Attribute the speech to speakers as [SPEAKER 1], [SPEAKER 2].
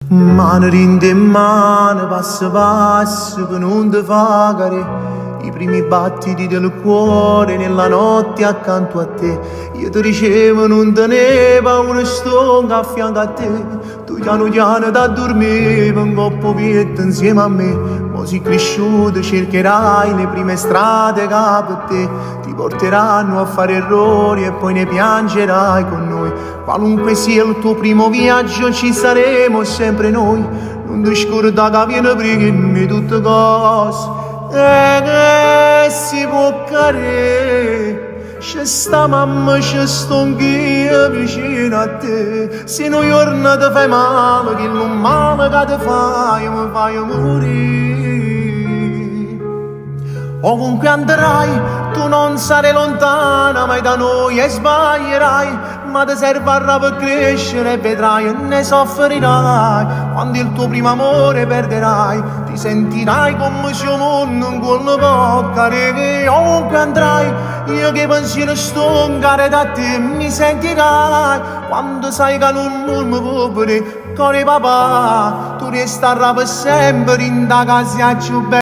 [SPEAKER 1] Mano rinde in mano, passo passo, per non te fagare. I primi battiti del cuore nella notte accanto a te. Io ti ricevo, non teneva uno stonco a fianco a te. Tu piano piano da dormire, un coppo pietto insieme a me. Mo sei cresciuto, cercherai le prime strade che per te ti porteranno a fare errori e poi ne piangerai con noi. Qualunque sia il tuo primo viaggio ci saremo sempre noi. Non ti scordare che viene prima di tutte cose e che si può cadere. C'è sta mamma, c'è sto anch'io vicino a te. Se un giorno ti fai male, che non male che ti fai, mi fai morire. Ovunque andrai, tu non sarai lontana mai da noi e sbaglierai, ma ti servirà per crescere e vedrai e ne soffrirai. Quando il tuo primo amore perderai, ti sentirai come se il mondo in quello può cadere. Ovunque andrai, io che pensiero sto da te mi sentirai. Quando sai che non mi può vedere, cuore papà, tu resterai per sempre in da casa più bella.